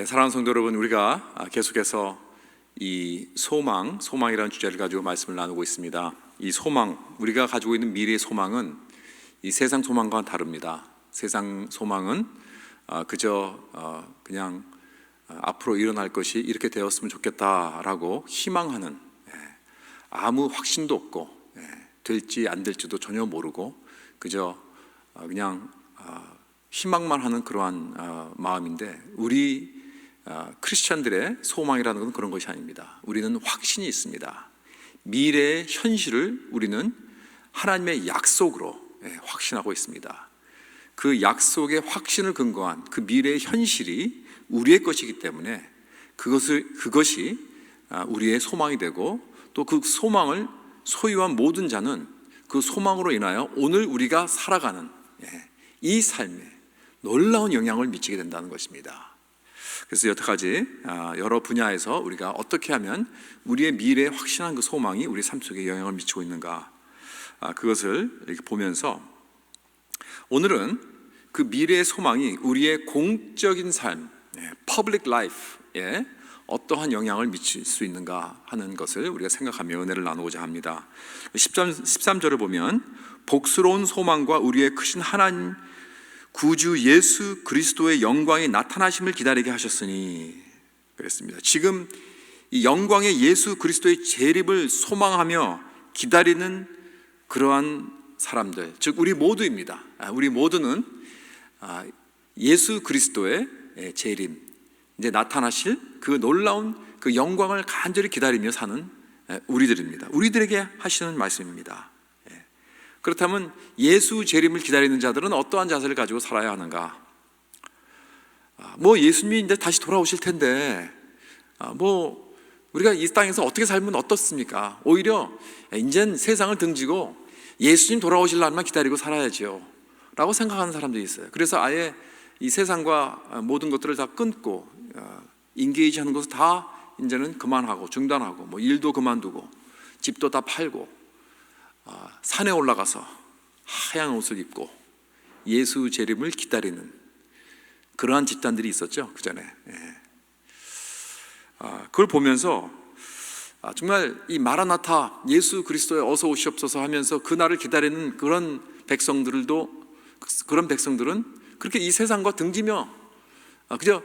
사랑하는 성도 여러분, 우리가 계속해서 이 소망이라는 주제를 가지고 말씀을 나누고 있습니다. 이 소망, 우리가 가지고 있는 미래의 소망은 이 세상 소망과는 다릅니다. 세상 소망은 그저 그냥 앞으로 일어날 것이 이렇게 되었으면 좋겠다라고 희망하는, 아무 확신도 없고 될지 안 될지도 전혀 모르고 그저 그냥 희망만 하는 그러한 마음인데, 우리 크리스찬들의 소망이라는 것은 그런 것이 아닙니다. 우리는 확신이 있습니다. 미래의 현실을 우리는 하나님의 약속으로 확신하고 있습니다. 그 약속의 확신을 근거한 그 미래의 현실이 우리의 것이기 때문에 그것이 우리의 소망이 되고, 또 그 소망을 소유한 모든 자는 그 소망으로 인하여 오늘 우리가 살아가는 이 삶에 놀라운 영향을 미치게 된다는 것입니다. 그래서 여태까지 여러 분야에서 우리가 어떻게 하면 우리의 미래에 확신한 그 소망이 우리 삶 속에 영향을 미치고 있는가, 그것을 이렇게 보면서 오늘은 그 미래의 소망이 우리의 공적인 삶, public life에 어떠한 영향을 미칠 수 있는가 하는 것을 우리가 생각하며 은혜를 나누고자 합니다. 13절을 보면 복스러운 소망과 우리의 크신 하나님 구주 예수 그리스도의 영광이 나타나심을 기다리게 하셨으니 그랬습니다. 지금 이 영광의 예수 그리스도의 재림을 소망하며 기다리는 그러한 사람들, 즉 우리 모두입니다. 우리 모두는 예수 그리스도의 재림, 이제 나타나실 그 놀라운 그 영광을 간절히 기다리며 사는 우리들입니다. 우리들에게 하시는 말씀입니다. 그렇다면 예수 재림을 기다리는 자들은 어떠한 자세를 가지고 살아야 하는가? 예수님이 이제 다시 돌아오실 텐데 우리가 이 땅에서 어떻게 살면 어떻습니까? 오히려 이젠 세상을 등지고 예수님 돌아오실 날만 기다리고 살아야지요 라고 생각하는 사람들이 있어요. 그래서 아예 이 세상과 모든 것들을 다 끊고 인게이지 하는 것을 다 이제는 그만하고 중단하고 일도 그만두고 집도 다 팔고 산에 올라가서 하얀 옷을 입고 예수 재림을 기다리는 그러한 집단들이 있었죠, 그 전에. 그걸 보면서 정말 이 마라나타 예수 그리스도에 어서 오시옵소서 하면서 그 날을 기다리는 그런 백성들은 그렇게 이 세상과 등지며 그저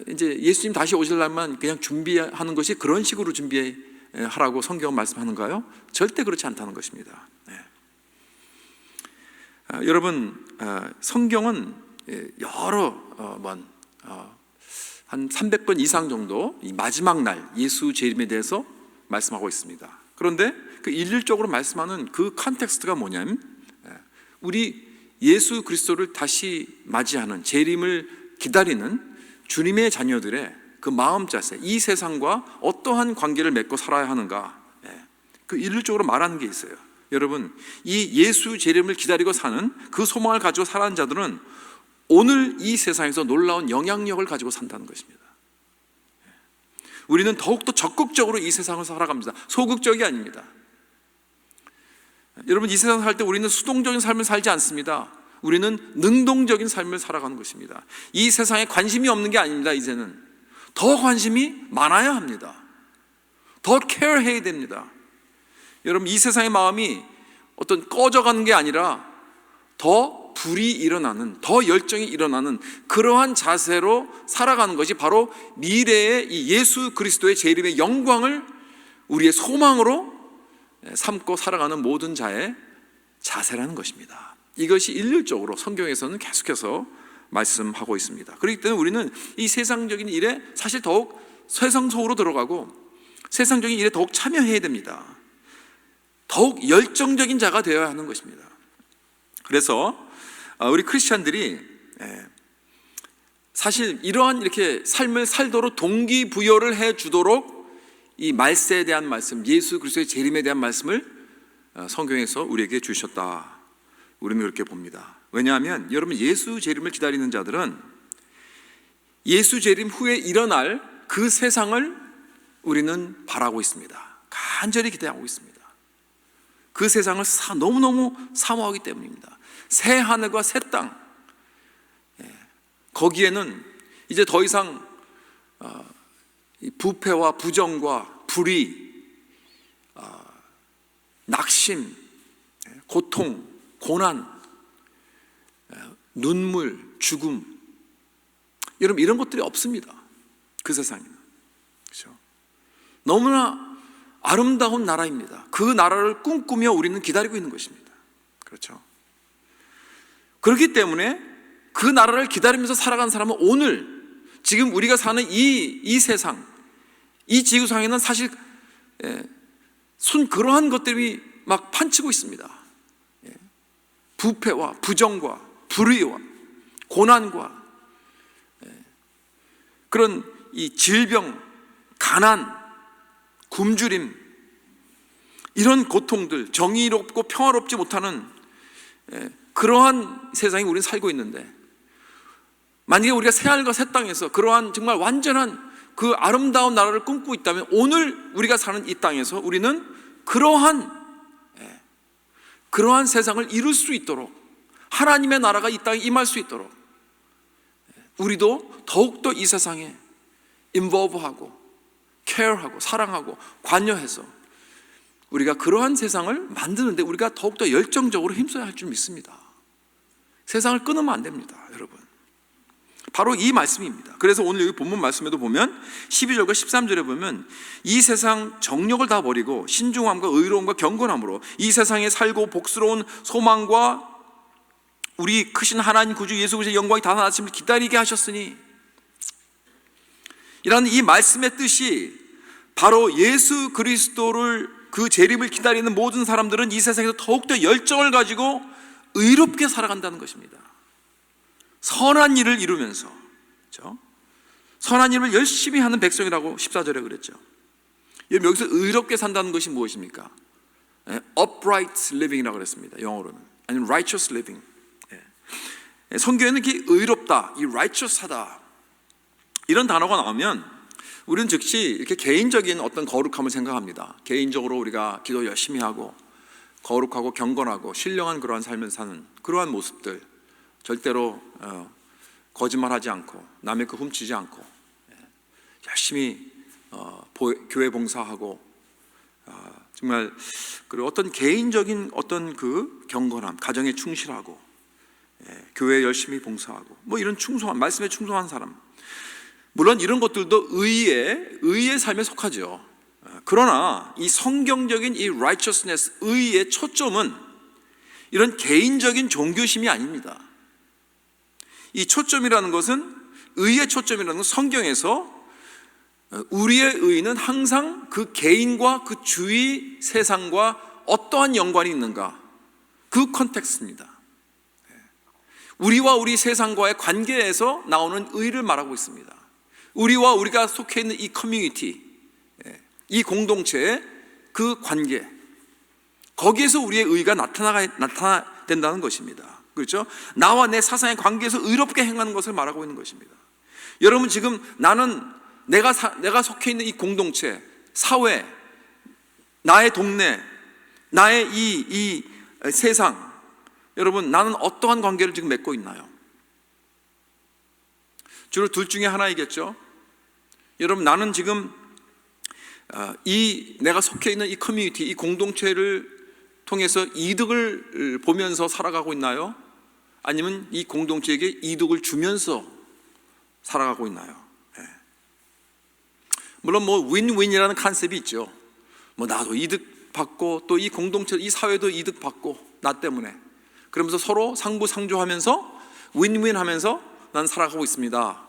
이제 예수님 다시 오실 날만 그냥 준비하는 것이 그런 식으로 준비하라고 성경은 말씀하는가요? 절대 그렇지 않다는 것입니다. 여러분, 성경은 여러 한 300번 이상 정도 이 마지막 날 예수 재림에 대해서 말씀하고 있습니다. 그런데 그 일률적으로 말씀하는 그 컨텍스트가 뭐냐면, 우리 예수 그리스도를 다시 맞이하는 재림을 기다리는 주님의 자녀들의 그 마음 자세, 이 세상과 어떠한 관계를 맺고 살아야 하는가, 그 일률적으로 말하는 게 있어요. 여러분, 이 예수 재림을 기다리고 사는 그 소망을 가지고 살아가는 자들은 오늘 이 세상에서 놀라운 영향력을 가지고 산다는 것입니다. 우리는 더욱더 적극적으로 이 세상을 살아갑니다. 소극적이 아닙니다. 여러분, 이 세상 살 때 우리는 수동적인 삶을 살지 않습니다. 우리는 능동적인 삶을 살아가는 것입니다. 이 세상에 관심이 없는 게 아닙니다. 이제는 더 관심이 많아야 합니다. 더 케어해야 됩니다. 여러분, 이 세상의 마음이 어떤 꺼져가는 게 아니라 더 불이 일어나는, 더 열정이 일어나는 그러한 자세로 살아가는 것이 바로 미래의 이 예수 그리스도의 재림의 영광을 우리의 소망으로 삼고 살아가는 모든 자의 자세라는 것입니다. 이것이 일률적으로 성경에서는 계속해서 말씀하고 있습니다. 그렇기 때문에 우리는 이 세상적인 일에 사실 더욱 세상 속으로 들어가고 세상적인 일에 더욱 참여해야 됩니다. 더욱 열정적인 자가 되어야 하는 것입니다. 그래서 우리 크리스찬들이 사실 이러한 이렇게 삶을 살도록 동기부여를 해주도록 이 말세에 대한 말씀, 예수 그리스도의 재림에 대한 말씀을 성경에서 우리에게 주셨다. 우리는 그렇게 봅니다. 왜냐하면 여러분, 예수 재림을 기다리는 자들은 예수 재림 후에 일어날 그 세상을 우리는 바라고 있습니다. 간절히 기대하고 있습니다. 그 세상을 너무너무 사모하기 때문입니다. 새 하늘과 새 땅, 거기에는 이제 더 이상 이 부패와 부정과 불의, 낙심, 고통, 고난, 눈물, 죽음, 여러분 이런 것들이 없습니다. 그 세상에는. 그렇죠? 너무나 아름다운 나라입니다. 그 나라를 꿈꾸며 우리는 기다리고 있는 것입니다. 그렇죠? 그렇기 때문에 그 나라를 기다리면서 살아간 사람은 오늘 지금 우리가 사는 이 세상, 이 지구상에는 사실 그러한 것들이 막 판치고 있습니다. 부패와 부정과 불의와 고난과 그런 이 질병, 가난, 굶주림, 이런 고통들, 정의롭고 평화롭지 못하는 그러한 세상에 우리는 살고 있는데, 만약에 우리가 새하늘과 새 땅에서 그러한 정말 완전한 그 아름다운 나라를 꿈꾸고 있다면 오늘 우리가 사는 이 땅에서 우리는 그러한 세상을 이룰 수 있도록, 하나님의 나라가 이 땅에 임할 수 있도록 우리도 더욱더 이 세상에 인볼브하고 케어하고 사랑하고 관여해서 우리가 그러한 세상을 만드는데 우리가 더욱더 열정적으로 힘써야 할 줄 믿습니다. 세상을 끊으면 안 됩니다, 여러분. 바로 이 말씀입니다. 그래서 오늘 여기 본문 말씀에도 보면 12절과 13절에 보면 이 세상 정욕을 다 버리고 신중함과 의로움과 경건함으로 이 세상에 살고 복스러운 소망과 우리 크신 하나님 구주 예수 그리스도의 영광이 다 나타나심을 기다리게 하셨으니, 이라는 이 말씀의 뜻이 바로 예수 그리스도를 그 재림을 기다리는 모든 사람들은 이 세상에서 더욱더 열정을 가지고 의롭게 살아간다는 것입니다. 선한 일을 이루면서, 그렇죠? 선한 일을 열심히 하는 백성이라고 14절에 그랬죠. 여기서 의롭게 산다는 것이 무엇입니까? upright living이라고 그랬습니다. 영어로는. 아니면 righteous living. 성경에는 이렇게 의롭다, 이 righteous하다, 이런 단어가 나오면 우리는 즉시 이렇게 개인적인 어떤 거룩함을 생각합니다. 개인적으로 우리가 기도 열심히 하고 거룩하고 경건하고 신령한 그러한 삶을 사는 그러한 모습들, 절대로 거짓말하지 않고 남의 거 훔치지 않고 열심히 교회 봉사하고 정말 그리고 어떤 개인적인 어떤 그 경건함, 가정에 충실하고 교회에 열심히 봉사하고 뭐 이런 충성한, 말씀에 충성한 사람, 물론 이런 것들도 의의 삶에 속하죠. 그러나 이 성경적인 이 righteousness, 의의 초점은 이런 개인적인 종교심이 아닙니다. 이 초점이라는 것은, 의의 초점이라는 것은 성경에서 우리의 의는 항상 그 개인과 그 주위 세상과 어떠한 연관이 있는가, 그 컨텍스트입니다. 우리와 우리 세상과의 관계에서 나오는 의를 말하고 있습니다. 우리와 우리가 속해 있는 이 커뮤니티, 이 공동체의 그 관계, 거기에서 우리의 의가 나타낸다는 것입니다. 그렇죠? 나와 내 사상의 관계에서 의롭게 행하는 것을 말하고 있는 것입니다. 여러분, 지금 나는 내가 속해 있는 이 공동체, 사회, 나의 동네, 나의 이 세상, 여러분, 나는 어떠한 관계를 지금 맺고 있나요? 주로 둘 중에 하나이겠죠. 여러분, 나는 지금 내가 속해 있는 이 커뮤니티, 이 공동체를 통해서 이득을 보면서 살아가고 있나요? 아니면 이 공동체에게 이득을 주면서 살아가고 있나요? 물론 뭐 윈윈이라는 컨셉이 있죠. 뭐 나도 이득 받고 또 이 공동체, 이 사회도 이득 받고 나 때문에, 그러면서 서로 상부상조하면서 윈윈하면서 난 살아가고 있습니다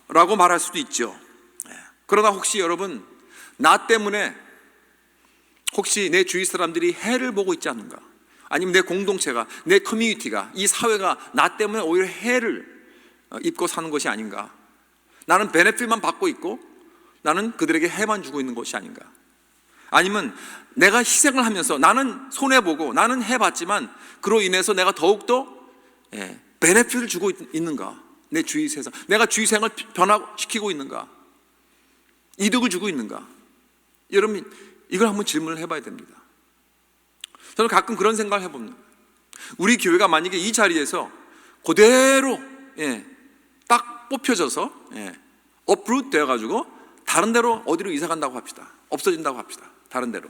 라고 말할 수도 있죠. 그러나 혹시 여러분, 나 때문에 혹시 내 주위 사람들이 해를 보고 있지 않는가? 아니면 내 공동체가, 내 커뮤니티가, 이 사회가 나 때문에 오히려 해를 입고 사는 것이 아닌가? 나는 베네핏만 받고 있고 나는 그들에게 해만 주고 있는 것이 아닌가? 아니면 내가 희생을 하면서 나는 손해보고 나는 해봤지만 그로 인해서 내가 더욱더 베네핏을 주고 있는가? 내 주위 세상, 내가 주위 생을 변화시키고 있는가? 이득을 주고 있는가? 여러분, 이걸 한번 질문을 해봐야 됩니다. 저는 가끔 그런 생각을 해봅니다. 우리 교회가 만약에 이 자리에서 그대로 딱 뽑혀져서 uproot 되어가지고 다른 데로 어디로 이사 간다고 합시다. 없어진다고 합시다. 다른 데로.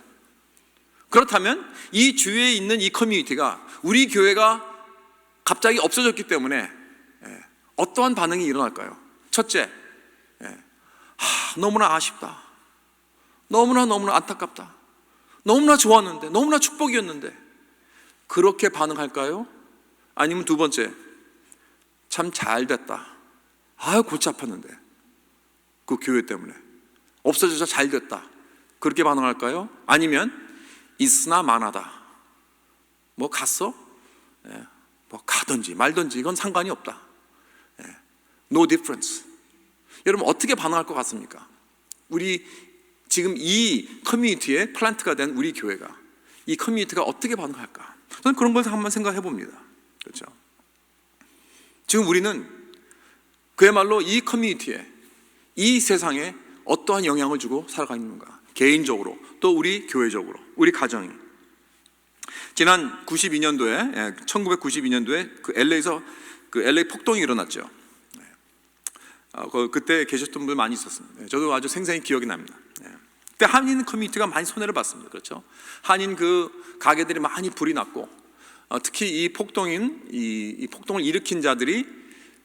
그렇다면 이 주위에 있는 이 커뮤니티가 우리 교회가 갑자기 없어졌기 때문에 어떠한 반응이 일어날까요? 첫째, 너무나 아쉽다. 너무나 안타깝다. 너무나 좋았는데, 너무나 축복이었는데. 그렇게 반응할까요? 아니면 두 번째, 참 잘됐다. 아유 골치 아팠는데 그 교회 때문에 없어져서 잘됐다. 그렇게 반응할까요? 아니면 있으나 마나다. 뭐 갔어? 뭐 가든지 말든지 이건 상관이 없다. No difference. 여러분 어떻게 반응할 것 같습니까? 우리 지금 이 커뮤니티에 플란트가 된 우리 교회가, 이 커뮤니티가 어떻게 반응할까? 저는 그런 걸 한번 생각해 봅니다. 그렇죠? 지금 우리는 그야말로 이 커뮤니티에, 이 세상에 어떠한 영향을 주고 살아가 있는가? 개인적으로, 또 우리 교회적으로, 우리 가정이. 지난 1992년도에 그 LA에서 그 LA 폭동이 일어났죠. 그때 계셨던 분들 많이 있었습니다. 저도 아주 생생히 기억이 납니다. 그때 한인 커뮤니티가 많이 손해를 봤습니다. 그렇죠? 한인 그 가게들이 많이 불이 났고, 특히 이 폭동을 일으킨 자들이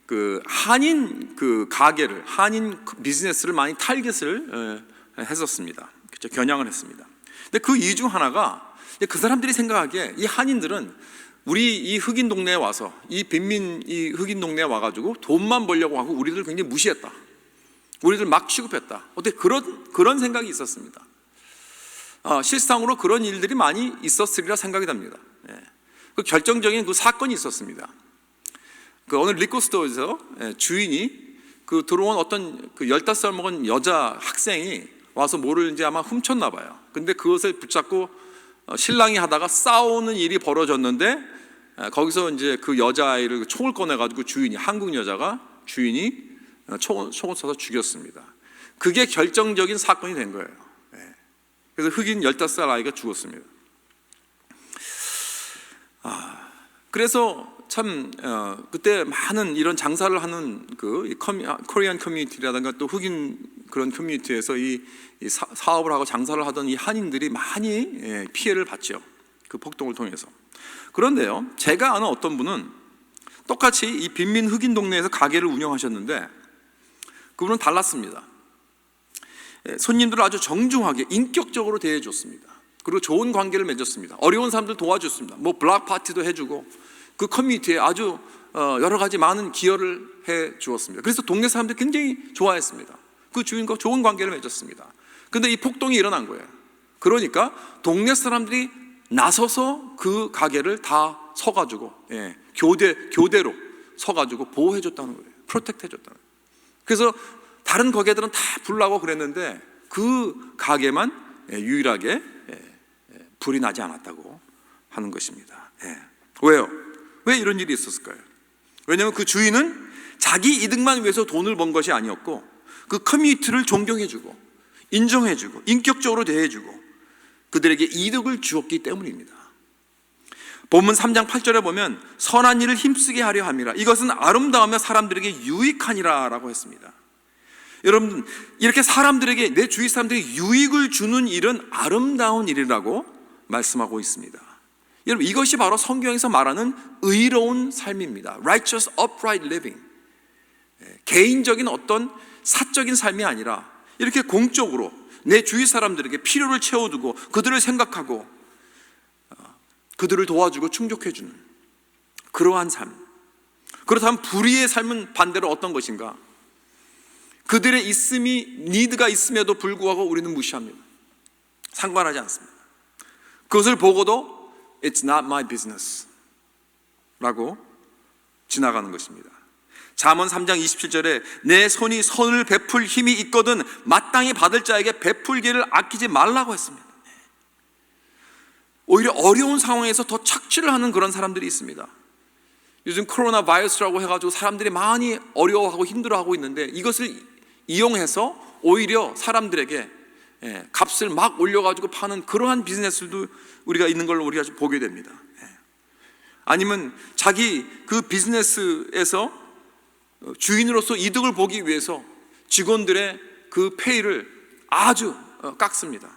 그 한인 그 가게를, 한인 비즈니스를 많이 타겟을 했었습니다. 그렇죠? 겨냥을 했습니다. 근데 그 이유 중 하나가, 그 사람들이 생각하기에 이 한인들은 우리 이 흑인 동네에 와서, 이 빈민 이 흑인 동네에 와가지고 돈만 벌려고 하고 우리들 굉장히 무시했다. 우리들 막 취급했다. 어떻게 그런 생각이 있었습니다. 실상으로 그런 일들이 많이 있었으리라 생각이 됩니다. 그 결정적인 그 사건이 있었습니다. 그 어느 리코스토어에서 주인이 그 들어온 어떤 그 15살 먹은 여자 학생이 와서 뭐를 이제 아마 훔쳤나 봐요. 근데 그것을 붙잡고 신랑이 하다가 싸우는 일이 벌어졌는데, 거기서 이제 그 여자아이를 총을 꺼내가지고 한국 여자가 주인이 총을 쏴서 죽였습니다. 그게 결정적인 사건이 된 거예요. 그래서 흑인 15살 아이가 죽었습니다. 그래서 참 그때 많은 이런 장사를 하는 그 코리안 커뮤니티라든가 또 흑인 그런 커뮤니티에서 이 사업을 하고 장사를 하던 이 한인들이 많이 피해를 봤죠. 그 폭동을 통해서. 그런데요, 제가 아는 어떤 분은 똑같이 이 빈민 흑인 동네에서 가게를 운영하셨는데, 그분은 달랐습니다. 손님들을 아주 정중하게 인격적으로 대해줬습니다. 그리고 좋은 관계를 맺었습니다. 어려운 사람들 도와줬습니다. 뭐 블락 파티도 해주고 그 커뮤니티에 아주 여러 가지 많은 기여를 해 주었습니다. 그래서 동네 사람들이 굉장히 좋아했습니다. 그 주인과 좋은 관계를 맺었습니다. 근데 이 폭동이 일어난 거예요. 그러니까 동네 사람들이 나서서 그 가게를 다 서가지고 교대로 서가지고 보호해줬다는 거예요. 프로텍트해줬다는 거예요. 그래서 다른 가게들은 다 불나고 그랬는데 그 가게만 유일하게 불이 나지 않았다고 하는 것입니다. 왜요? 왜 이런 일이 있었을까요? 왜냐하면 그 주인은 자기 이득만 위해서 돈을 번 것이 아니었고, 그 커뮤니티를 존경해주고 인정해주고 인격적으로 대해주고 그들에게 이득을 주었기 때문입니다. 본문 3장 8절에 보면 선한 일을 힘쓰게 하려 함이라, 이것은 아름다우며 사람들에게 유익하니라 라고 했습니다. 여러분, 이렇게 사람들에게, 내 주위 사람들에게 유익을 주는 일은 아름다운 일이라고 말씀하고 있습니다. 여러분, 이것이 바로 성경에서 말하는 의로운 삶입니다. Righteous, upright living. 개인적인 어떤 사적인 삶이 아니라 이렇게 공적으로 내 주위 사람들에게 필요를 채워두고 그들을 생각하고 그들을 도와주고 충족해주는 그러한 삶. 그렇다면 불의의 삶은 반대로 어떤 것인가? 그들의 니드가 있음에도 불구하고 우리는 무시합니다. 상관하지 않습니다. 그것을 보고도 It's not my business 라고 지나가는 것입니다. 잠언 3장 27절에 내 손이 선을 베풀 힘이 있거든 마땅히 받을 자에게 베풀기를 아끼지 말라고 했습니다. 오히려 어려운 상황에서 더 착취를 하는 그런 사람들이 있습니다. 요즘 코로나 바이러스라고 해가지고 사람들이 많이 어려워하고 힘들어하고 있는데, 이것을 이용해서 오히려 사람들에게 값을 막 올려가지고 파는 그러한 비즈니스도 우리가 있는 걸로 우리가 보게 됩니다. 아니면 자기 그 비즈니스에서 주인으로서 이득을 보기 위해서 직원들의 그 페이를 아주 깎습니다.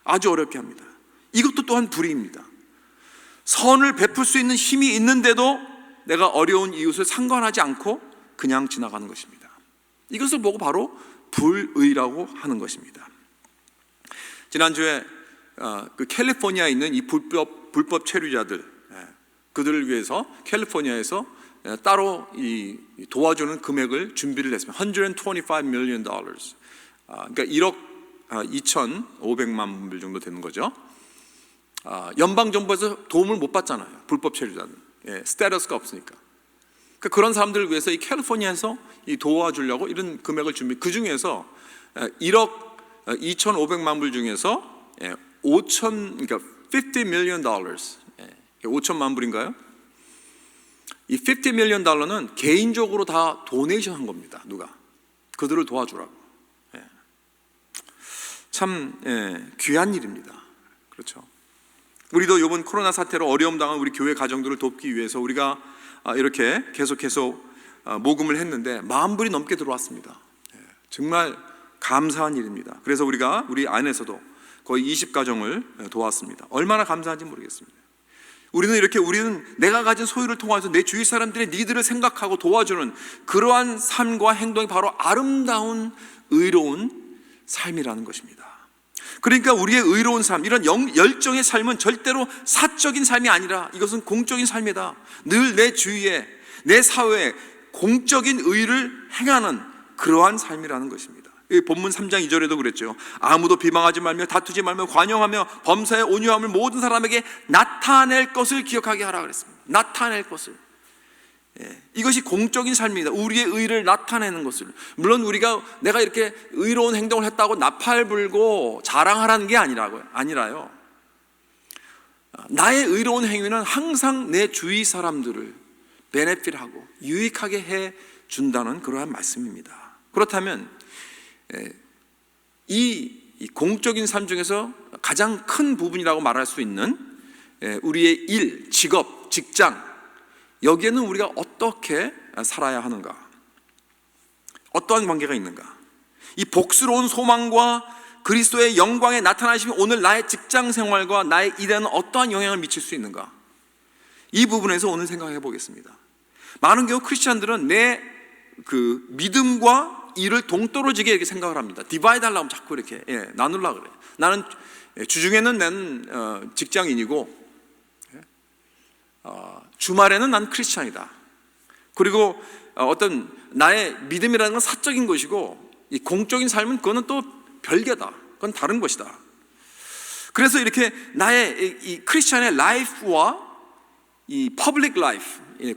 아주 어렵게 합니다. 이것도 또한 불의입니다. 선을 베풀 수 있는 힘이 있는데도 내가 어려운 이웃을 상관하지 않고 그냥 지나가는 것입니다. 이것을 보고 바로 불의라고 하는 것입니다. 지난주에 그 캘리포니아에 있는 이 불법 체류자들, 그들을 위해서 캘리포니아에서 따로 이 도와주는 금액을 준비를 했습니다. $125 million. 그러니까 1억 2,500만 불 정도 되는 거죠. 연방 정부에서 도움을 못 받잖아요. 불법 체류자는 스테러스가 없으니까. 그러니까 그런 사람들을 위해서 이 캘리포니아에서 이 도와주려고 이런 금액을 준비. 그 중에서 1억 2,500만 불 중에서 50 million dollars, 5천만 불인가요? 이 $50 million 개인적으로 다 도네이션 한 겁니다. 누가? 그들을 도와주라고. 참 귀한 일입니다. 그렇죠. 우리도 이번 코로나 사태로 어려움 당한 우리 교회 가정들을 돕기 위해서 우리가 이렇게 계속해서 모금을 했는데 10,000불이 넘게 들어왔습니다. 정말 감사한 일입니다. 그래서 우리 안에서도 거의 20가정을 도왔습니다. 얼마나 감사한지 모르겠습니다. 우리는 내가 가진 소유를 통해서 내 주위 사람들의 니들을 생각하고 도와주는 그러한 삶과 행동이 바로 아름다운 의로운 삶이라는 것입니다. 그러니까 우리의 의로운 삶, 이런 열정의 삶은 절대로 사적인 삶이 아니라 이것은 공적인 삶이다. 늘 내 주위에, 내 사회에 공적인 의를 행하는 그러한 삶이라는 것입니다. 본문 3장 2절에도 그랬죠. 아무도 비방하지 말며 다투지 말며 관용하며 범사에 온유함을 모든 사람에게 나타낼 것을 기억하게 하라 그랬습니다. 나타낼 것을. 이것이 공적인 삶입니다. 우리의 의를 나타내는 것을. 물론 내가 이렇게 의로운 행동을 했다고 나팔 불고 자랑하라는 게 아니라요. 나의 의로운 행위는 항상 내 주위 사람들을 베네핏하고 유익하게 해 준다는 그러한 말씀입니다. 그렇다면 이 공적인 삶 중에서 가장 큰 부분이라고 말할 수 있는 우리의 일, 직업, 직장, 여기에는 우리가 어떻게 살아야 하는가? 어떠한 관계가 있는가? 이 복스러운 소망과 그리스도의 영광에 나타나심이 오늘 나의 직장 생활과 나의 일에는 어떠한 영향을 미칠 수 있는가? 이 부분에서 오늘 생각해 보겠습니다. 많은 경우 크리스찬들은 내 그 믿음과 일을 동떨어지게 이렇게 생각을 합니다. 디바이드 하려고 자꾸 이렇게 나누려고 그래요. 나는 주중에는 난 직장인이고 주말에는 난 크리스찬이다. 그리고 어떤 나의 믿음이라는 건 사적인 것이고 이 공적인 삶은 그거는 또 별개다. 그건 다른 것이다. 그래서 이렇게 나의 이 크리스찬의 라이프와 이 퍼블릭 라이프,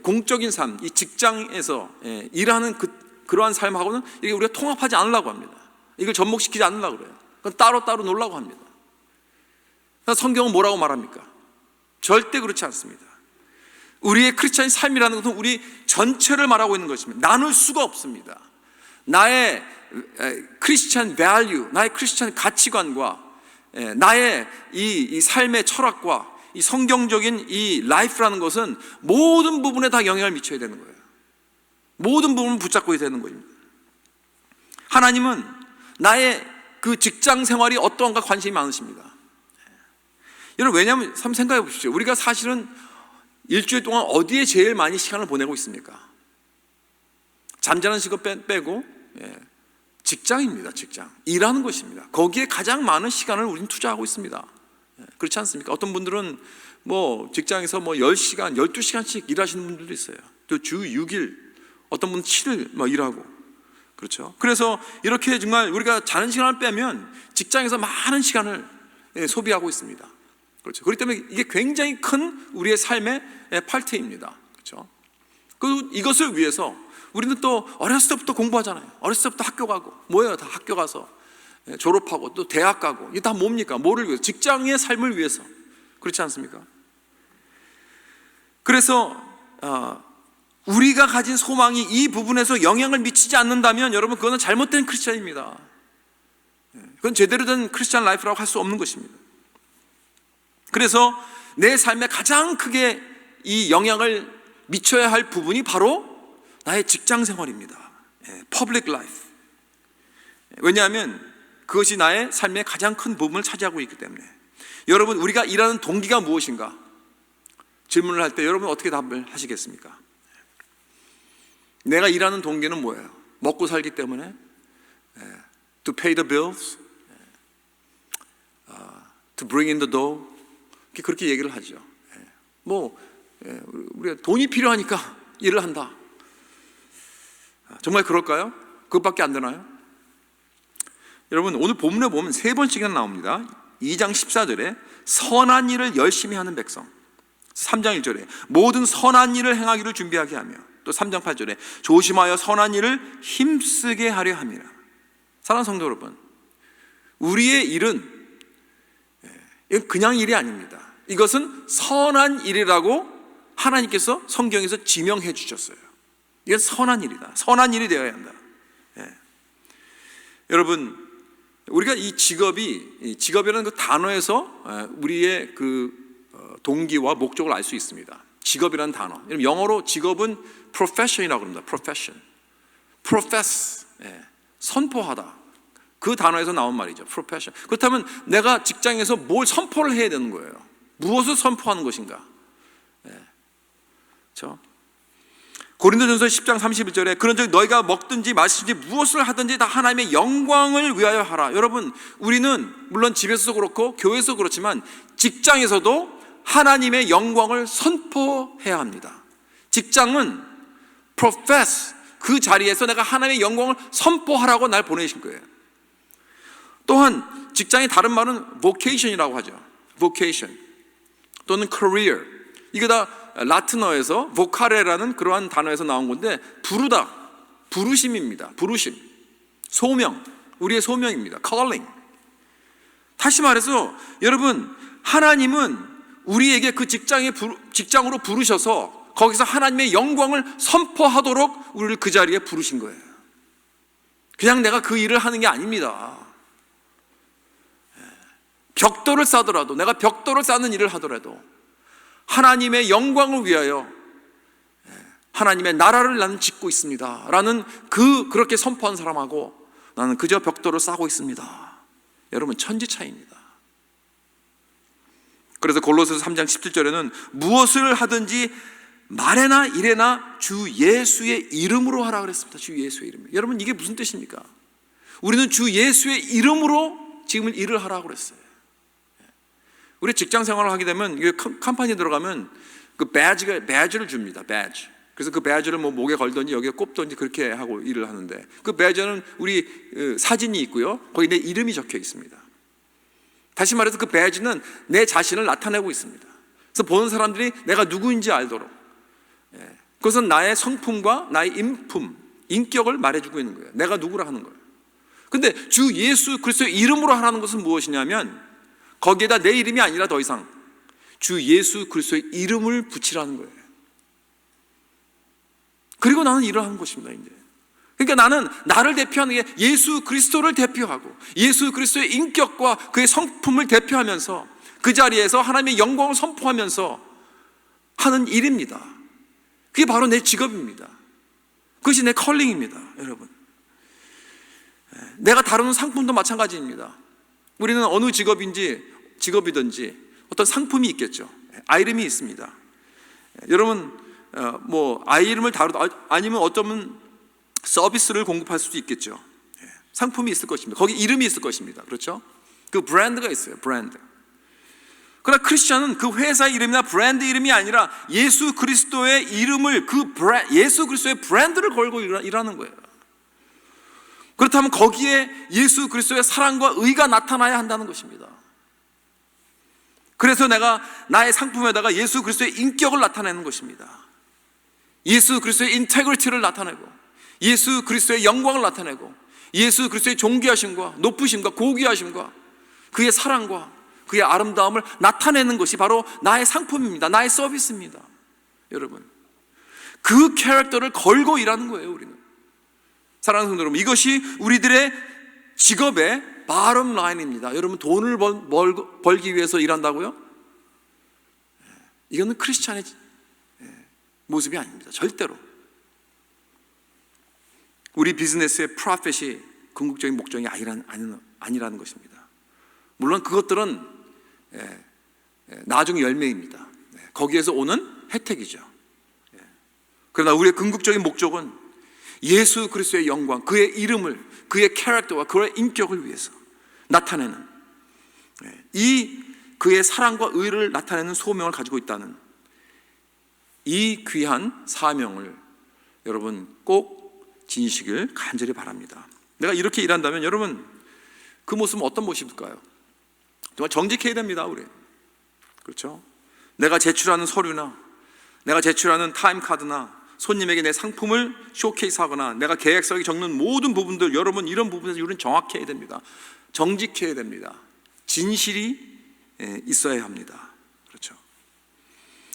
공적인 삶, 이 직장에서 일하는 그러한 삶하고는 이게 우리가 통합하지 않으려고 합니다. 이걸 접목시키지 않으려고 그래요. 그건 따로따로 놀라고 합니다. 성경은 뭐라고 말합니까? 절대 그렇지 않습니다. 우리의 크리스찬 삶이라는 것은 우리 전체를 말하고 있는 것입니다. 나눌 수가 없습니다. 나의 크리스찬 밸류, 나의 크리스찬 가치관과 나의 이 삶의 철학과 이 성경적인 이 라이프라는 것은 모든 부분에 다 영향을 미쳐야 되는 거예요. 모든 부분을 붙잡고 있어야 되는 겁니다. 하나님은 나의 그 직장 생활이 어떠한가 관심이 많으십니다. 여러분, 왜냐하면 한번 생각해 보십시오. 우리가 사실은 일주일 동안 어디에 제일 많이 시간을 보내고 있습니까? 잠자는 시간 빼고 직장입니다. 직장, 일하는 것입니다. 거기에 가장 많은 시간을 우리는 투자하고 있습니다. 그렇지 않습니까? 어떤 분들은 직장에서 10시간, 12시간씩 일하시는 분들도 있어요. 또 주 6일, 어떤 분은 7일 일하고. 그렇죠? 그래서 이렇게 정말 우리가 자는 시간을 빼면 직장에서 많은 시간을 소비하고 있습니다. 그렇죠? 그렇기 때문에 이게 굉장히 큰 우리의 삶의 팔트입니다. 그렇죠? 그리고 이것을 위해서 우리는 또 어렸을 때부터 공부하잖아요. 어렸을 때부터 학교 가고, 뭐예요? 다 학교 가서 졸업하고 또 대학 가고. 이게 다 뭡니까? 뭐를 위해서? 직장의 삶을 위해서. 그렇지 않습니까? 그래서 우리가 가진 소망이 이 부분에서 영향을 미치지 않는다면 여러분, 그거는 잘못된 크리스찬입니다. 그건 제대로 된 크리스찬 라이프라고 할 수 없는 것입니다. 그래서 내 삶에 가장 크게 이 영향을 미쳐야 할 부분이 바로 나의 직장 생활입니다. 퍼블릭 라이프. 왜냐하면 그것이 나의 삶의 가장 큰 부분을 차지하고 있기 때문에. 여러분, 우리가 일하는 동기가 무엇인가? 질문을 할 때 여러분 어떻게 답을 하시겠습니까? 내가 일하는 동기는 뭐예요? 먹고 살기 때문에? To pay the bills? To bring in the dough? 그렇게 얘기를 하죠. 우리가 돈이 필요하니까 일을 한다. 정말 그럴까요? 그것밖에 안 되나요? 여러분, 오늘 본문에 보면 3번씩이나 나옵니다. 2장 14절에 선한 일을 열심히 하는 백성, 3장 1절에 모든 선한 일을 행하기를 준비하게 하며, 또 3장 8절에 조심하여 선한 일을 힘쓰게 하려 함이라. 사랑하는 성도 여러분, 우리의 일은 이건 그냥 일이 아닙니다. 이것은 선한 일이라고 하나님께서 성경에서 지명해 주셨어요. 이건 선한 일이다. 선한 일이 되어야 한다. 여러분, 우리가 이 직업이라는 그 단어에서 우리의 그 동기와 목적을 알 수 있습니다. 직업이라는 단어. 영어로 직업은 profession이라고 합니다. profession. profess. 선포하다. 그 단어에서 나온 말이죠. profession. 그렇다면 내가 직장에서 뭘 선포를 해야 되는 거예요. 무엇을 선포하는 것인가? 그렇죠? 고린도전서 10장 31절에 그런즉 너희가 먹든지 마시든지 무엇을 하든지 다 하나님의 영광을 위하여 하라. 여러분, 우리는 물론 집에서도 그렇고 교회에서도 그렇지만 직장에서도 하나님의 영광을 선포해야 합니다. 직장은 profess, 그 자리에서 내가 하나님의 영광을 선포하라고 날 보내신 거예요. 또한 직장의 다른 말은 vocation이라고 하죠. vocation 또는 career. 이게 다 라틴어에서 vocare라는 그러한 단어에서 나온 건데, 부르다, 부르심입니다. 부르심, 소명, 우리의 소명입니다. calling. 다시 말해서 여러분, 하나님은 우리에게 그 직장으로 부르셔서 거기서 하나님의 영광을 선포하도록 우리를 그 자리에 부르신 거예요. 그냥 내가 그 일을 하는 게 아닙니다. 벽돌을 싸더라도, 내가 벽돌을 쌓는 일을 하더라도 하나님의 영광을 위하여 하나님의 나라를 나는 짓고 있습니다 라는 그렇게 선포한 사람하고 나는 그저 벽돌을 쌓고 있습니다, 여러분, 천지 차이입니다. 그래서 골로새서 3장 17절에는 무엇을 하든지 말에나 일에나 주 예수의 이름으로 하라 그랬습니다. 주 예수의 이름. 여러분, 이게 무슨 뜻입니까? 우리는 주 예수의 이름으로 지금 일을 하라고 그랬어요. 우리 직장 생활을 하게 되면 컴퍼니에 들어가면 그 배지를 줍니다. 배지. 그래서 그 배지를 뭐 목에 걸든지 여기에 꼽든지 그렇게 하고 일을 하는데, 그 배지는 우리 사진이 있고요, 거기 내 이름이 적혀 있습니다. 다시 말해서 그 배지는 내 자신을 나타내고 있습니다. 그래서 보는 사람들이 내가 누구인지 알도록, 그것은 나의 성품과 나의 인격을 말해주고 있는 거예요. 내가 누구라 하는 거예요. 근데 주 예수 그리스도의 이름으로 하라는 것은 무엇이냐면, 거기에다 내 이름이 아니라 더 이상 주 예수 그리스도의 이름을 붙이라는 거예요. 그리고 나는 일을 하는 것입니다. 이제 그러니까 나는 나를 대표하는 게 예수 그리스도를 대표하고 예수 그리스도의 인격과 그의 성품을 대표하면서 그 자리에서 하나님의 영광을 선포하면서 하는 일입니다. 그게 바로 내 직업입니다. 그것이 내 컬링입니다. 여러분, 내가 다루는 상품도 마찬가지입니다. 우리는 어느 직업이든지 어떤 상품이 있겠죠. 아이름이 있습니다. 여러분, 아이 이름을 다루다, 아니면 어쩌면 서비스를 공급할 수도 있겠죠. 상품이 있을 것입니다. 거기 이름이 있을 것입니다. 그렇죠? 그 브랜드가 있어요. 브랜드. 그러나 크리스천은 그 회사 이름이나 브랜드 이름이 아니라 예수 그리스도의 이름을, 예수 그리스도의 브랜드를 걸고 일하는 거예요. 그렇다면 거기에 예수 그리스도의 사랑과 의가 나타나야 한다는 것입니다. 그래서 내가 나의 상품에다가 예수 그리스도의 인격을 나타내는 것입니다. 예수 그리스도의 인테그리티를 나타내고, 예수 그리스도의 영광을 나타내고, 예수 그리스도의 존귀하심과 높으심과 고귀하심과 그의 사랑과 그의 아름다움을 나타내는 것이 바로 나의 상품입니다. 나의 서비스입니다. 여러분, 그 캐릭터를 걸고 일하는 거예요. 우리는, 사랑하는 성도 여러분, 이것이 우리들의 직업의 bottom line입니다. 여러분, 돈을 벌기 위해서 일한다고요? 이거는 크리스찬의 모습이 아닙니다. 절대로. 우리 비즈니스의 프로핏이 궁극적인 목적이 아니라는 것입니다. 물론 그것들은 나중 열매입니다. 거기에서 오는 혜택이죠. 그러나 우리의 궁극적인 목적은 예수 그리스도의 영광, 그의 이름을, 그의 캐릭터와 그의 인격을 위해서 나타내는, 이 그의 사랑과 의를 나타내는 소명을 가지고 있다는 이 귀한 사명을 여러분 꼭 지니시길 간절히 바랍니다. 내가 이렇게 일한다면 여러분 그 모습은 어떤 모습일까요? 정말 정직해야 됩니다. 우리, 그렇죠? 내가 제출하는 서류나 내가 제출하는 타임카드나 손님에게 내 상품을 쇼케이스하거나 내가 계획서에 적는 모든 부분들, 여러분 이런 부분에서 우리는 정확해야 됩니다. 정직해야 됩니다. 진실이 있어야 합니다. 그렇죠?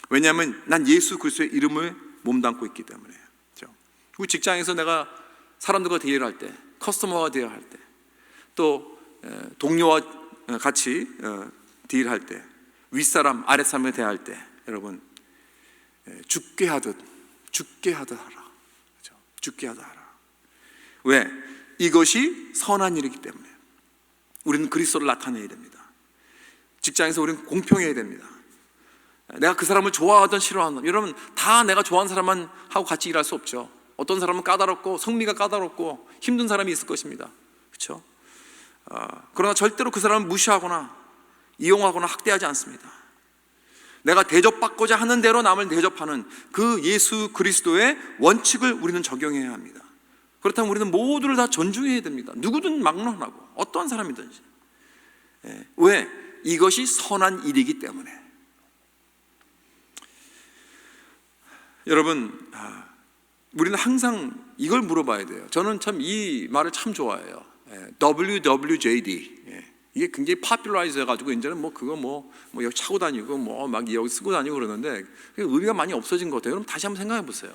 왜냐하면 난 예수 그리스도의 이름을 몸담고 있기 때문에. 그렇죠? 그리고 직장에서 내가 사람들과 대화를 할 때, 커스터머와 대화할 때, 또 동료와 같이 딜할 때, 윗사람 아랫사람에 대할 때, 여러분 죽게 하듯 하라. 그렇죠? 죽게 하듯 하라. 왜? 이것이 선한 일이기 때문에. 우리는 그리스도를 나타내야 됩니다. 직장에서 우리는 공평해야 됩니다. 내가 그 사람을 좋아하든 싫어하든, 여러분 다 내가 좋아하는 사람만 하고 같이 일할 수 없죠. 어떤 사람은 까다롭고 성미가 까다롭고 힘든 사람이 있을 것입니다. 그렇죠? 그러나 절대로 그 사람을 무시하거나 이용하거나 학대하지 않습니다. 내가 대접받고자 하는 대로 남을 대접하는 그 예수 그리스도의 원칙을 우리는 적용해야 합니다. 그렇다면 우리는 모두를 다 존중해야 됩니다. 누구든 막론하고 어떤 사람이든지. 왜? 이것이 선한 일이기 때문에. 여러분, 우리는 항상 이걸 물어봐야 돼요. 저는 참 이 말을 참 좋아해요. WWJD. 이게 굉장히 파퓰라이즈 해가지고 이제는 뭐 그거 뭐 여기 차고 다니고 뭐 막 여기 쓰고 다니고 그러는데 의미가 많이 없어진 것 같아요. 여러분 다시 한번 생각해 보세요.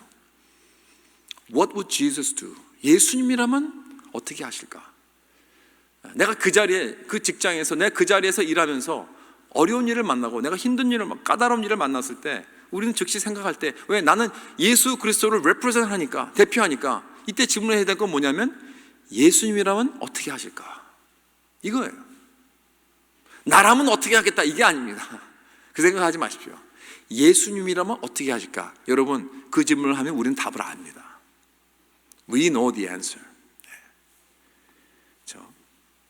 What would Jesus do? 예수님이라면 어떻게 하실까? 내가 그 자리에, 그 직장에서, 내가 그 자리에서 일하면서 어려운 일을 만나고 내가 힘든 일을, 까다로운 일을 만났을 때 우리는 즉시 생각할 때, 왜? 나는 예수 그리스도를 represent 하니까, 대표하니까 이때 질문해야 될 건 뭐냐면 예수님이라면 어떻게 하실까? 이거예요. 나라면 어떻게 하겠다, 이게 아닙니다. 그 생각하지 마십시오. 예수님이라면 어떻게 하실까? 여러분 그 질문을 하면 우리는 답을 압니다. We know the answer.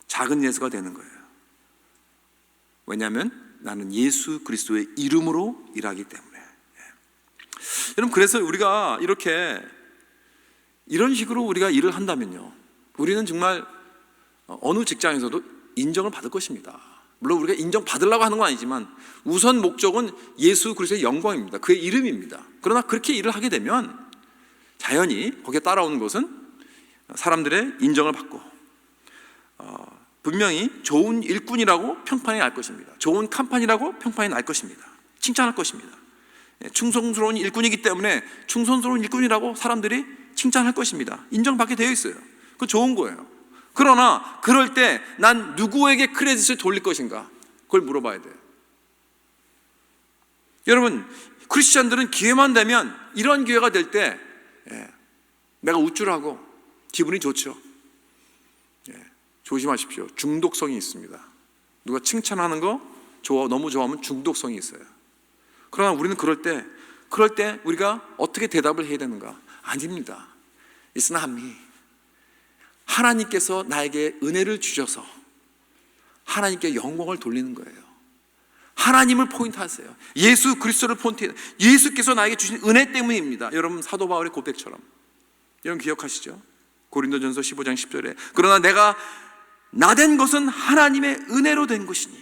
작은 예수가 되는 거예요. 왜냐하면 나는 예수 그리스도의 이름으로 일하기 때문에. 여러분 그래서 우리가 이런 식으로 우리가 일을 한다면요, 우리는 정말 어느 직장에서도 인정을 받을 것입니다. 물론 우리가 인정받으려고 하는 건 아니지만 우선 목적은 예수 그리스도의 영광입니다. 그의 이름입니다. 그러나 그렇게 일을 하게 되면 자연히 거기에 따라오는 것은 사람들의 인정을 받고 분명히 좋은 일꾼이라고 평판이 날 것입니다. 좋은 컴퍼니라고 평판이 날 것입니다. 칭찬할 것입니다. 충성스러운 일꾼이기 때문에 충성스러운 일꾼이라고 사람들이 칭찬할 것입니다. 인정받게 되어 있어요. 그거 좋은 거예요. 그러나 그럴 때 난 누구에게 크레딧을 돌릴 것인가? 그걸 물어봐야 돼요. 여러분 크리스찬들은 기회만 되면, 이런 기회가 될 때 내가 우쭐하고 기분이 좋죠. 조심하십시오. 중독성이 있습니다. 누가 칭찬하는 거 너무 좋아하면 중독성이 있어요. 그러나 우리는 그럴 때 우리가 어떻게 대답을 해야 되는가? 아닙니다. It's not me. 하나님께서 나에게 은혜를 주셔서 하나님께 영광을 돌리는 거예요. 하나님을 포인트하세요. 예수 그리스도를 포인트해요. 예수께서 나에게 주신 은혜 때문입니다. 여러분 사도 바울의 고백처럼. 여러분 기억하시죠? 고린도전서 15장 10절에 그러나 내가 나된 것은 하나님의 은혜로 된 것이니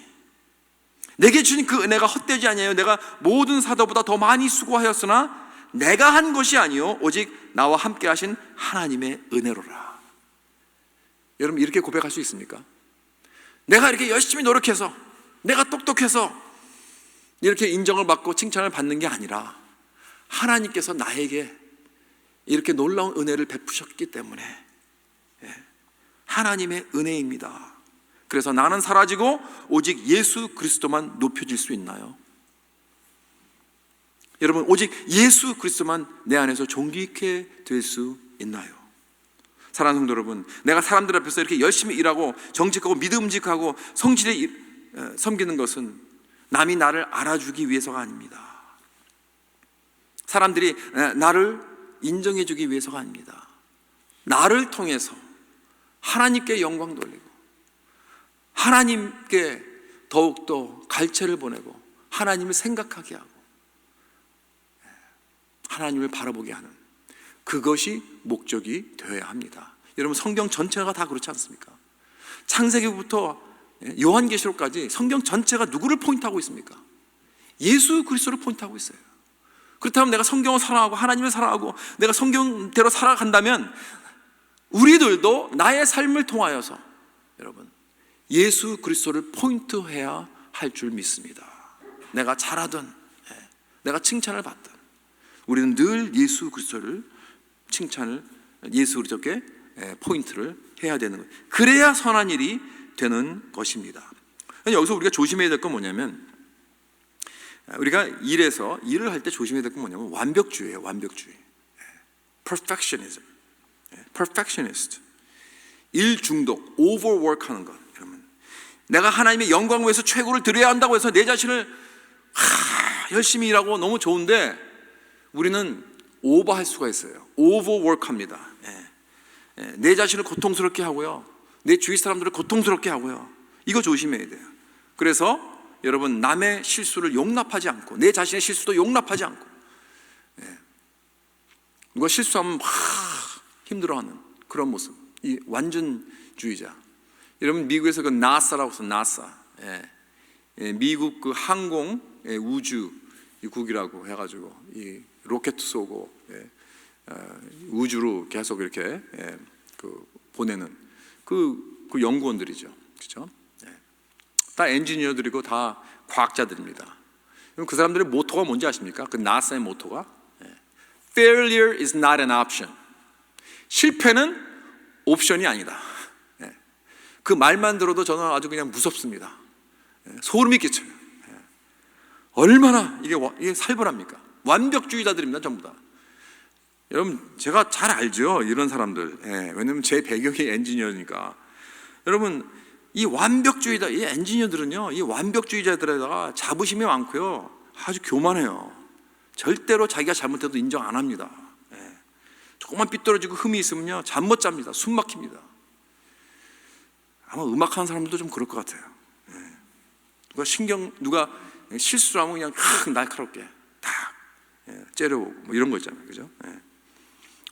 내게 주신 그 은혜가 헛되지 아니하여 내가 모든 사도보다 더 많이 수고하였으나 내가 한 것이 아니요 오직 나와 함께 하신 하나님의 은혜로라. 여러분 이렇게 고백할 수 있습니까? 내가 이렇게 열심히 노력해서, 내가 똑똑해서 이렇게 인정을 받고 칭찬을 받는 게 아니라 하나님께서 나에게 이렇게 놀라운 은혜를 베푸셨기 때문에 하나님의 은혜입니다. 그래서 나는 사라지고 오직 예수 그리스도만 높여질 수 있나요? 여러분 오직 예수 그리스도만 내 안에서 존귀케 될 수 있나요? 사랑하는 성도 여러분, 내가 사람들 앞에서 이렇게 열심히 일하고 정직하고 믿음직하고 성실히 섬기는 것은 남이 나를 알아주기 위해서가 아닙니다. 사람들이 나를 인정해주기 위해서가 아닙니다. 나를 통해서 하나님께 영광 돌리고 하나님께 더욱더 갈채를 보내고 하나님을 생각하게 하고 하나님을 바라보게 하는 그것이 목적이 되어야 합니다. 여러분, 성경 전체가 다 그렇지 않습니까? 창세기부터 요한계시록까지 성경 전체가 누구를 포인트하고 있습니까? 예수 그리스도를 포인트하고 있어요. 그렇다면 내가 성경을 사랑하고 하나님을 사랑하고 내가 성경대로 살아간다면 우리들도 나의 삶을 통하여서 여러분 예수 그리스도를 포인트해야 할 줄 믿습니다. 내가 잘하든 내가 칭찬을 받든 우리는 늘 예수 그리스도를 칭찬을 예수 그리스도께 포인트를 해야 되는 거예요. 그래야 선한 일이 되는 것입니다. 여기서 우리가 조심해야 될 건 뭐냐면 우리가 일을 할 때 조심해야 될 건 뭐냐면 완벽주의예요. 완벽주의. Perfectionism. Perfectionist. 일 중독, overwork 하는 것. 그러면 내가 하나님의 영광을 위해서 최고를 드려야 한다고 해서 내 자신을 열심히 일하고 너무 좋은데 우리는 오버할 수가 있어요. overwork 합니다. 내 자신을 고통스럽게 하고요. 내 주위 사람들을 고통스럽게 하고요. 이거 조심해야 돼요. 그래서 여러분 남의 실수를 용납하지 않고 내 자신의 실수도 용납하지 않고 누가 실수하면 막 힘들어하는 그런 모습. 이 완전주의자. 여러분 미국에서 그 나사라고 해서 나사, 미국 그 항공 우주국이라고 해가지고 이 로켓 쏘고 우주로 계속 이렇게 그 보내는 그 연구원들이죠, 그렇죠? 다 엔지니어들이고 다 과학자들입니다. 그럼 그 사람들의 모토가 뭔지 아십니까? 그 나사의 모토가 Failure is not an option. 실패는 옵션이 아니다. 그 말만 들어도 저는 아주 그냥 무섭습니다. 소름이 끼쳐요. 얼마나 이게 살벌합니까? 완벽주의자들입니다, 전부 다. 여러분, 제가 잘 알죠, 이런 사람들. 왜냐면 제 배경이 엔지니어니까. 여러분, 이 완벽주의자, 이 엔지니어들은요, 이 완벽주의자들에다가 자부심이 많고요, 아주 교만해요. 절대로 자기가 잘못해도 인정 안 합니다. 조금만 삐뚤어지고 흠이 있으면요, 잠 못 잡니다. 숨 막힙니다. 아마 음악하는 사람들도 좀 그럴 것 같아요. 누가 실수를 하면 그냥 날카롭게 딱 째려보고 뭐 이런 거 있잖아요, 그죠?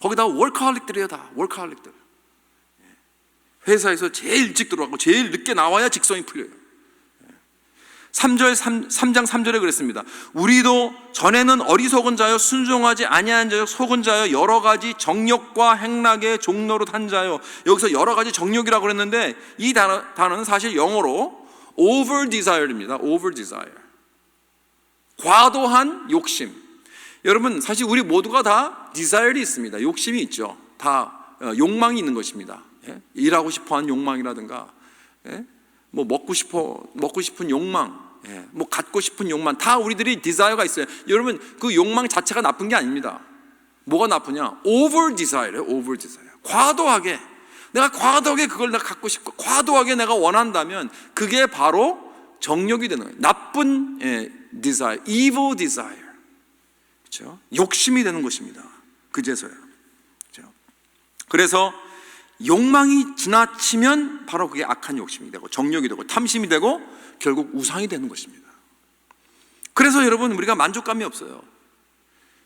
거기다 워커홀릭들이에요, 다 워커홀릭들. 회사에서 제일 일찍 들어가고 제일 늦게 나와야 직성이 풀려요. 3장 3절에 그랬습니다. 우리도 전에는 어리석은 자여 순종하지 아니한 자여 속은 자여 여러 가지 정욕과 행락의 종로로 탄 자여. 여기서 여러 가지 정욕이라고 그랬는데 이 단어는 사실 영어로 over desire입니다. over desire. 과도한 욕심. 여러분, 사실 우리 모두가 다 desire이 있습니다. 욕심이 있죠. 다 욕망이 있는 것입니다. 일하고 싶어하는 욕망이라든가 뭐 먹고 싶은 욕망, 뭐 갖고 싶은 욕망, 다 우리들이 디자이어가 있어요. 여러분, 그 욕망 자체가 나쁜 게 아닙니다. 뭐가 나쁘냐? over desire예요. over desire. 과도하게 내가 그걸 내가 갖고 싶고 과도하게 내가 원한다면 그게 바로 정욕이 되는 거예요. 나쁜 desire, evil desire. 그렇죠? 욕심이 되는 것입니다. 그제서야. 그렇죠? 그래서 욕망이 지나치면 바로 그게 악한 욕심이 되고 정욕이 되고 탐심이 되고 결국 우상이 되는 것입니다. 그래서 여러분, 우리가 만족감이 없어요.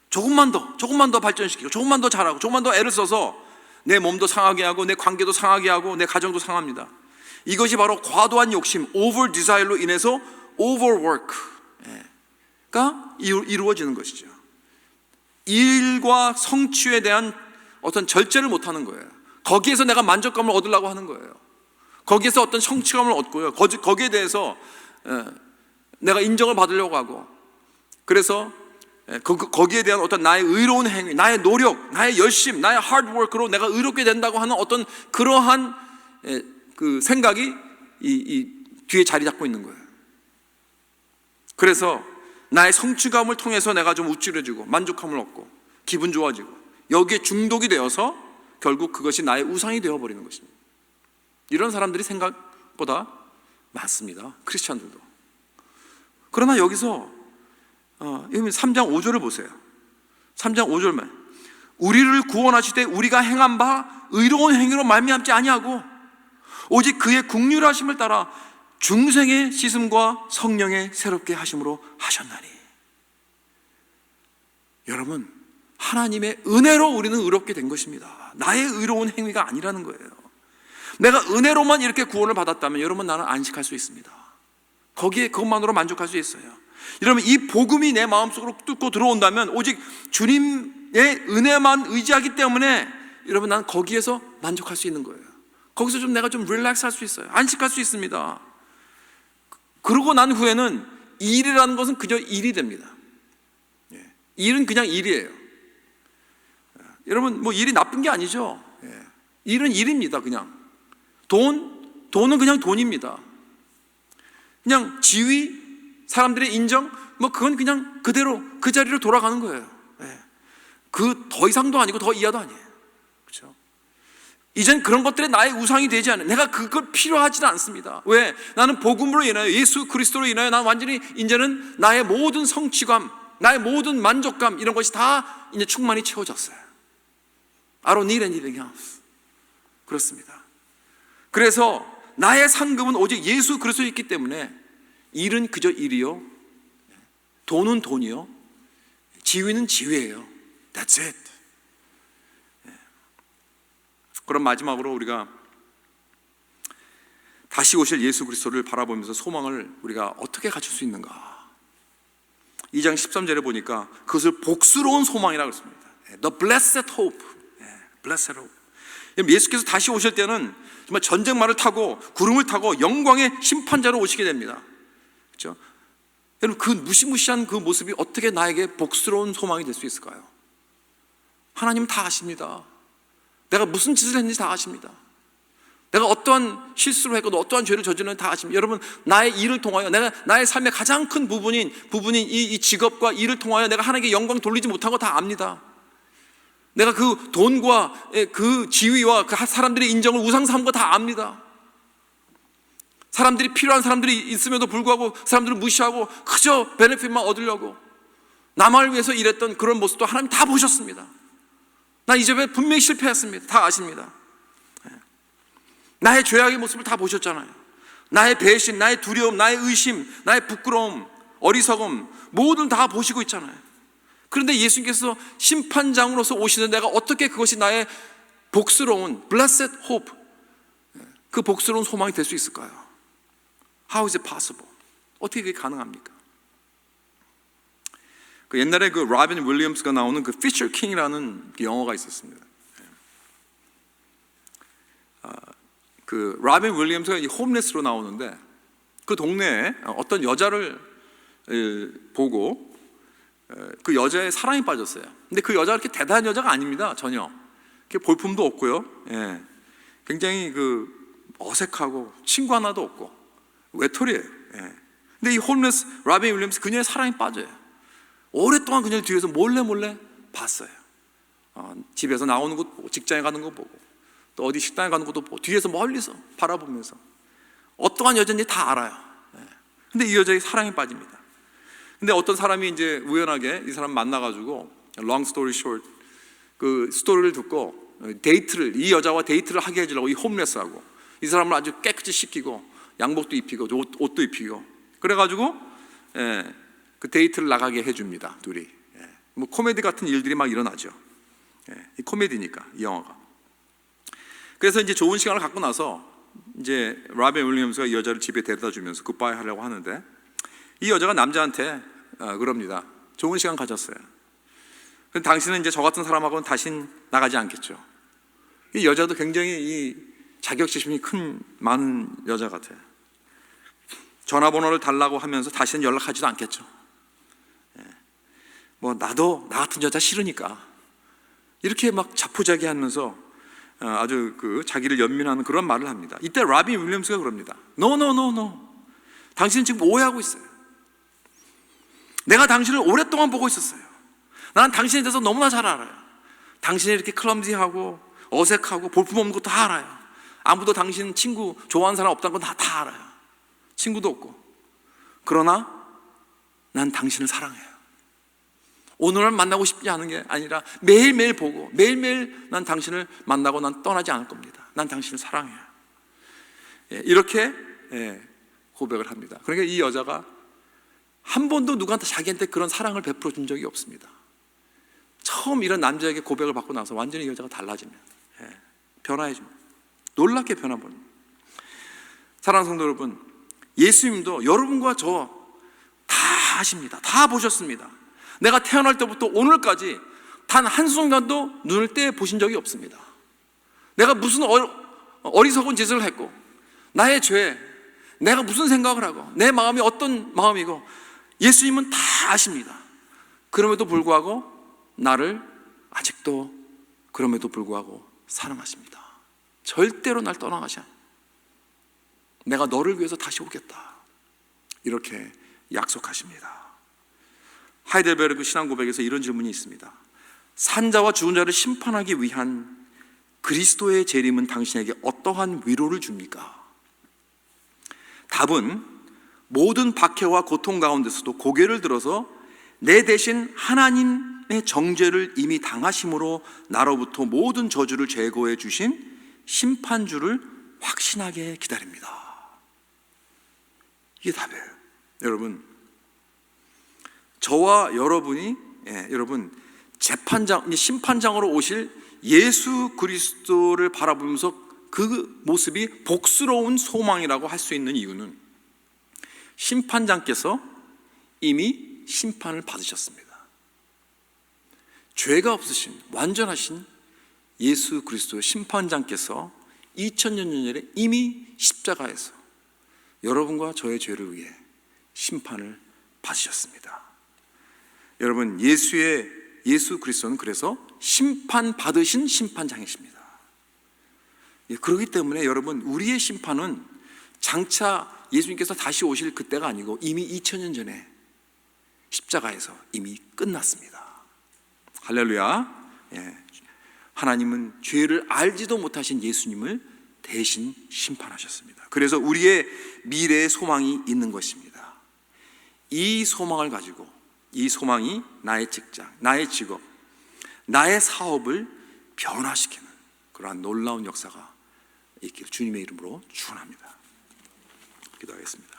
조금만 더 발전시키고 조금만 더 잘하고 조금만 더 애를 써서 내 몸도 상하게 하고 내 관계도 상하게 하고 내 가정도 상합니다. 이것이 바로 과도한 욕심, over desire로 인해서 overwork가 이루어지는 것이죠. 일과 성취에 대한 어떤 절제를 못하는 거예요. 거기에서 내가 만족감을 얻으려고 하는 거예요. 거기에서 어떤 성취감을 얻고요, 거기에 대해서 내가 인정을 받으려고 하고, 그래서 거기에 대한 어떤 나의 의로운 행위, 나의 노력, 나의 열심, 나의 하드워크로 내가 의롭게 된다고 하는 어떤 그러한 그 생각이 이 뒤에 자리 잡고 있는 거예요. 그래서 나의 성취감을 통해서 내가 좀 우쭐해지고 만족감을 얻고 기분 좋아지고 여기에 중독이 되어서 결국 그것이 나의 우상이 되어버리는 것입니다. 이런 사람들이 생각보다 많습니다. 크리스찬들도. 그러나 여기서 3장 5절을 보세요. 3장 5절만 우리를 구원하시되 우리가 행한 바 의로운 행위로 말미암지 아니하고 오직 그의 긍휼하심을 따라 중생의 씻음과 성령의 새롭게 하심으로 하셨나니. 여러분, 하나님의 은혜로 우리는 의롭게 된 것입니다. 나의 의로운 행위가 아니라는 거예요. 내가 은혜로만 이렇게 구원을 받았다면 여러분, 나는 안식할 수 있습니다. 거기에 그것만으로 만족할 수 있어요. 여러분, 이 복음이 내 마음속으로 뚫고 들어온다면 오직 주님의 은혜만 의지하기 때문에 여러분, 나는 거기에서 만족할 수 있는 거예요. 거기서 좀 내가 좀 릴렉스 할 수 있어요. 안식할 수 있습니다. 그러고 난 후에는 일이라는 것은 그저 일이 됩니다. 일은 그냥 일이에요. 여러분, 뭐 일이 나쁜 게 아니죠. 일은 일입니다. 그냥 돈은 그냥 돈입니다. 그냥 지위, 사람들의 인정, 뭐 그건 그냥 그대로 그 자리로 돌아가는 거예요. 그 더 이상도 아니고 더 이하도 아니에요. 그렇죠? 이젠 그런 것들이 나의 우상이 되지 않아요. 내가 그걸 필요하지는 않습니다. 왜? 나는 복음으로 인하여, 예수 그리스도로 인하여 난 완전히 이제는 나의 모든 성취감, 나의 모든 만족감, 이런 것이 다 이제 충만히 채워졌어요. I don't need anything else. 그렇습니다. 그래서 나의 상급은 오직 예수 그리스도에 있기 때문에 일은 그저 일이요, 돈은 돈이요, 지위는 지위예요. That's it. 그럼 마지막으로 우리가 다시 오실 예수 그리스도를 바라보면서 소망을 우리가 어떻게 갖출 수 있는가? 2장 13절에 보니까 그것을 복스러운 소망이라고 했습니다. The blessed hope. blessed hope. 예수께서 다시 오실 때는 정말 전쟁마를 타고 구름을 타고 영광의 심판자로 오시게 됩니다. 그렇죠? 여러분, 그 무시무시한 그 모습이 어떻게 나에게 복스러운 소망이 될 수 있을까요? 하나님은 다 아십니다. 내가 무슨 짓을 했는지 다 아십니다. 내가 어떠한 실수를 했고 어떠한 죄를 저지르는지 다 아십니다. 여러분, 나의 일을 통하여, 내가 나의 삶의 가장 큰 부분인 이 직업과 일을 통하여 내가 하나님께 영광 돌리지 못한 거 다 압니다. 내가 그 돈과 그 지위와 그 사람들의 인정을 우상 삼은 거 다 압니다. 사람들이 필요한 사람들이 있음에도 불구하고 사람들을 무시하고 그저 베네핏만 얻으려고 남을 위해서 일했던 그런 모습도 하나님 다 보셨습니다. 나 이 점에 분명히 실패했습니다. 다 아십니다. 나의 죄악의 모습을 다 보셨잖아요. 나의 배신, 나의 두려움, 나의 의심, 나의 부끄러움, 어리석음 모든 다 보시고 있잖아요. 그런데 예수님께서 심판장으로서 오시는 내가 어떻게 그것이 나의 복스러운 blessed hope, 그 복스러운 소망이 될 수 있을까요? How is it possible? 어떻게 그게 가능합니까? 그 옛날에 그 로빈 윌리엄스가 나오는 그 피셔 킹이라는 영화가 있었습니다. 그 로빈 윌리엄스가 이 홈레스로 나오는데 그 동네에 어떤 여자를 보고 그 여자의 사랑에 빠졌어요. 근데 그 여자가 그렇게 대단한 여자가 아닙니다. 전혀. 볼품도 없고요. 굉장히 그 어색하고 친구 하나도 없고 외톨이에요. 근데 이 홈레스 로빈 윌리엄스 그녀의 사랑에 빠져요. 오랫동안 그녀를 뒤에서 몰래 봤어요. 집에서 나오는 것 보고, 직장에 가는 거 보고, 또 어디 식당에 가는 것도 보고, 뒤에서 멀리서 바라보면서 어떠한 여자인지 다 알아요. 근데 이 여자의 사랑에 빠집니다. 근데 어떤 사람이 이제 우연하게 이 사람 만나가지고 long story short 그 스토리를 듣고 이 여자와 데이트를 하게 해주려고 이 홈레스하고 이 사람을 아주 깨끗이 씻기고 양복도 입히고 옷도 입히고 그래가지고 그 데이트를 나가게 해줍니다. 둘이. 뭐 코미디 같은 일들이 막 일어나죠. 이 코미디니까 이 영화가. 그래서 이제 좋은 시간을 갖고 나서 이제 로빈 윌리엄스가 이 여자를 집에 데려다 주면서 굿바이 하려고 하는데 이 여자가 남자한테 그럽니다. 좋은 시간 가졌어요. 근데 당신은 이제 저 같은 사람하고는 다신 나가지 않겠죠. 이 여자도 굉장히 이 자격지심이 많은 여자 같아요. 전화번호를 달라고 하면서 다시는 연락하지도 않겠죠. 뭐 나도 나 같은 여자 싫으니까 이렇게 막 자포자기하면서 아주 그 자기를 연민하는 그런 말을 합니다. 이때 로빈 윌리엄스가 그럽니다. No. 당신은 지금 오해하고 있어요. 내가 당신을 오랫동안 보고 있었어요. 나는 당신에 대해서 너무나 잘 알아요. 당신이 이렇게 클럼지하고 어색하고 볼품없는 거 다 알아요. 아무도 당신 친구 좋아하는 사람 없다는 건 다 알아요. 친구도 없고. 그러나 난 당신을 사랑해요. 오늘만 만나고 싶지 않은 게 아니라 매일매일 보고 매일매일 난 당신을 만나고 난 떠나지 않을 겁니다. 난 당신을 사랑해요. 이렇게 고백을 합니다. 그러니까 이 여자가 한 번도 누구한테 자기한테 그런 사랑을 베풀어 준 적이 없습니다. 처음 이런 남자에게 고백을 받고 나서 완전히 이 여자가 달라집니다. 변화해집니다. 놀랍게 변화버립니다. 사랑하는 성도 여러분, 예수님도 여러분과 저 다 아십니다. 다 보셨습니다. 내가 태어날 때부터 오늘까지 단 한순간도 눈을 떼 보신 적이 없습니다. 내가 무슨 어리석은 짓을 했고, 나의 죄, 내가 무슨 생각을 하고, 내 마음이 어떤 마음이고 예수님은 다 아십니다. 그럼에도 불구하고 나를 아직도 그럼에도 불구하고 사랑하십니다. 절대로 날 떠나가지 않아요. 내가 너를 위해서 다시 오겠다, 이렇게 약속하십니다. 하이델베르그 신앙고백에서 이런 질문이 있습니다. 산자와 죽은 자를 심판하기 위한 그리스도의 재림은 당신에게 어떠한 위로를 줍니까? 답은 모든 박해와 고통 가운데서도 고개를 들어서 내 대신 하나님의 정죄를 이미 당하심으로 나로부터 모든 저주를 제거해 주신 심판주를 확신하게 기다립니다. 이게 답이에요. 여러분, 저와 여러분이 여러분 심판장으로 오실 예수 그리스도를 바라보면서 그 모습이 복스러운 소망이라고 할 수 있는 이유는 심판장께서 이미 심판을 받으셨습니다. 죄가 없으신 완전하신 예수 그리스도 심판장께서 2000년 전에 이미 십자가에서 여러분과 저의 죄를 위해 심판을 받으셨습니다. 여러분, 예수 그리스도는 그래서 심판받으신 심판장이십니다. 그렇기 때문에 여러분, 우리의 심판은 장차 예수님께서 다시 오실 그때가 아니고 이미 2000년 전에 십자가에서 이미 끝났습니다. 할렐루야. 하나님은 죄를 알지도 못하신 예수님을 대신 심판하셨습니다. 그래서 우리의 미래의 소망이 있는 것입니다. 이 소망을 가지고, 이 소망이 나의 직장, 나의 직업, 나의 사업을 변화시키는 그러한 놀라운 역사가 있기를 주님의 이름으로 축원합니다. 기도하겠습니다.